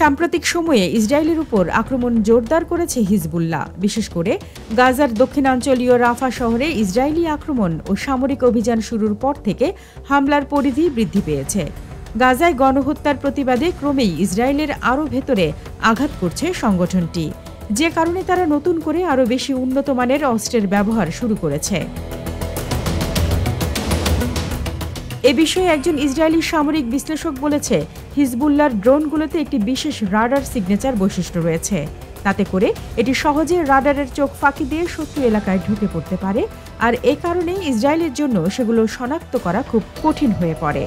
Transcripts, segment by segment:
সাম্প্রতিক সময়ে ইসরায়েলের উপর আক্রমণ জোরদার করেছে হিজবুল্লাহ, বিশেষ করে গাজার দক্ষিণাঞ্চলীয় রাফা শহরে ইসরায়েলি আক্রমণ ও সামরিক অভিযান শুরুর পর থেকে হামলার পরিধি বৃদ্ধি পেয়েছে। গাজায় গণহত্যার প্রতিবাদে ক্রমেই ইসরায়েলের আরও ভেতরে আঘাত করছে সংগঠনটি, যে কারণে তারা নতুন করে আরও বেশি উন্নত মানের অস্ত্রের ব্যবহার শুরু করেছে। এ বিষয়ে একজন ইসরায়েলি সামরিক বিশ্লেষক বলেছে, হিজবুল্লাহর ড্রোনগুলোতে একটি বিশেষ রাডার সিগনেচার বৈশিষ্ট্য রয়েছে। তাতে করে এটি সহজে রাডারের চোখ ফাঁকি দিয়ে শত্রু এলাকায় ঢুকে পড়তে পারে, আর এ কারণেই ইসরায়েলের জন্য সেগুলো শনাক্ত করা খুব কঠিন হয়ে পড়ে।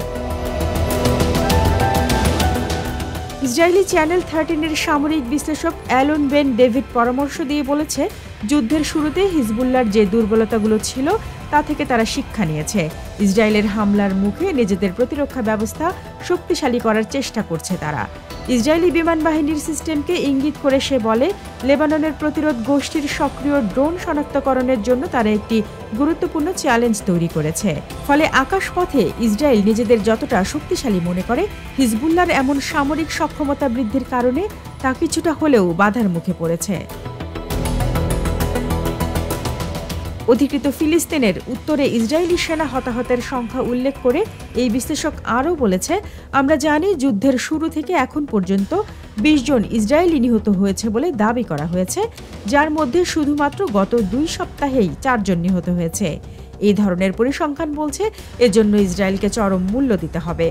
ইসরায়েলি চ্যানেল 13-এর সামরিক বিশ্লেষক অ্যালন বেন ডেভিড পরামর্শ দিয়ে বলেছে, যুদ্ধের শুরুতে হিজবুল্লাহর যে দুর্বলতাগুলো ছিল তা থেকে তারা শিক্ষা নিয়েছে। ইসরায়েলের হামলার মুখে নিজেদের প্রতিরক্ষা ব্যবস্থা শক্তিশালী করার চেষ্টা করছে তারা। ইসরায়েলি বিমান বাহিনীর সিস্টেমকে ইঙ্গিত করে সে বলে, লেবাননের প্রতিরোধ গোষ্ঠীর সক্রিয় ড্রোন শনাক্তকরণের জন্য তারা একটি গুরুত্বপূর্ণ চ্যালেঞ্জ তৈরি করেছে। ফলে আকাশপথে ইসরায়েল নিজেদের যতটা শক্তিশালী মনে করে, হিজবুল্লাহর এমন সামরিক সক্ষমতা বৃদ্ধির কারণে তা কিছুটা হলেও বাধার মুখে পড়েছে। অধিকৃত ফিলিস্তিনের উত্তরে ইসরায়েলি সেনা হতাহতের সংখ্যা উল্লেখ করে এই বিশ্লেষক আরও বলেছে, আমরা জানি যুদ্ধের শুরু থেকে এখন পর্যন্ত ২০ জন ইসরায়েলি নিহত হয়েছে বলে দাবি করা হয়েছে, যার মধ্যে শুধুমাত্র গত ২ সপ্তাহেই ৪ জন নিহত হয়েছে। এই ধরনের পরিসংখ্যান বলছে এজন্য ইসরায়েলকে চরম মূল্য দিতে হবে।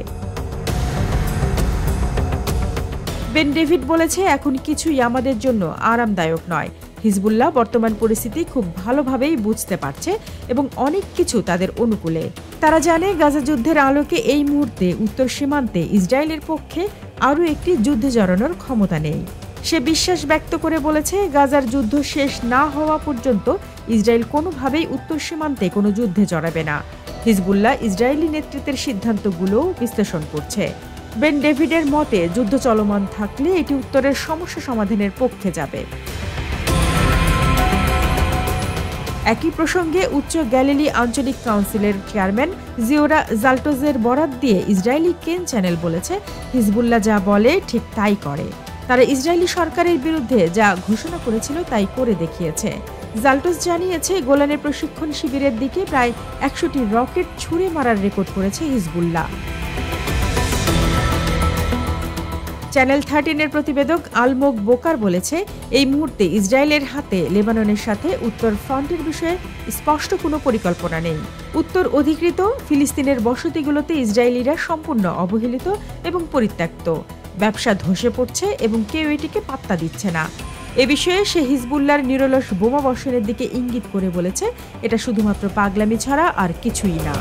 বেন ডেভিড বলেছে, এখন কিছুই আমাদের জন্য আরামদায়ক নয়। হিজবুল্লাহ বর্তমান পরিস্থিতি খুব ভালোভাবেই বুঝতে পারছে এবং অনেক কিছু তাদের অনুকূলে। তারা জানে গাজা যুদ্ধের আলোকে এই মুহূর্তে উত্তর সীমান্তে ইসরায়েলের পক্ষে আরও একটি যুদ্ধে জড়ানোর ক্ষমতা নেই। সে বিশ্বাস ব্যক্ত করে বলেছে, গাজার যুদ্ধ শেষ না হওয়া পর্যন্ত ইসরায়েল কোনোভাবেই উত্তর সীমান্তে কোনো যুদ্ধে জড়াবে না। হিজবুল্লাহ ইসরায়েলি নেতৃত্বের সিদ্ধান্তগুলোও বিশ্লেষণ করছে। বেন ডেভিডের মতে, যুদ্ধ চলমান থাকলে এটি উত্তরের সমস্যা সমাধানের পক্ষে যাবে। একই প্রসঙ্গে উচ্চ গ্যালিলি আঞ্চলিক কাউন্সিলের চেয়ারম্যান জিওরা জাল্টোজের বরাত দিয়ে ইসরায়েলি কেন চ্যানেল বলেছে, হিজবুল্লাহ যা বলে ঠিক তাই করে। তারা ইসরায়েলি সরকারের বিরুদ্ধে যা ঘোষণা করেছিল তাই করে দেখিয়েছে। জাল্টোজ জানিয়েছে, গোলানের প্রশিক্ষণ শিবিরের দিকে প্রায় ১০০টি রকেট ছুঁড়ে মারার রেকর্ড করেছে হিজবুল্লাহ। চ্যানেল 13-এর প্রতিবেদক আলমোগ বোকার বলেছে, এই মুহূর্তে ইসরায়েলের হাতে লেবাননের সাথে উত্তর ফ্রন্টের বিষয়ে স্পষ্ট কোনো পরিকল্পনা নেই। উত্তর অধিকৃত ফিলিস্তিনের বসতিগুলোতে ইসরায়েলিরা সম্পূর্ণ অবহেলিত এবং পরিত্যক্ত। ব্যবসা ধসে পড়ছে এবং কেউ এটিকে পাত্তা দিচ্ছে না। এ বিষয়ে সে হিজবুল্লাহর নিরলস বোমা বর্ষণের দিকে ইঙ্গিত করে বলেছে, এটা শুধুমাত্র পাগলামি ছাড়া আর কিছুই না।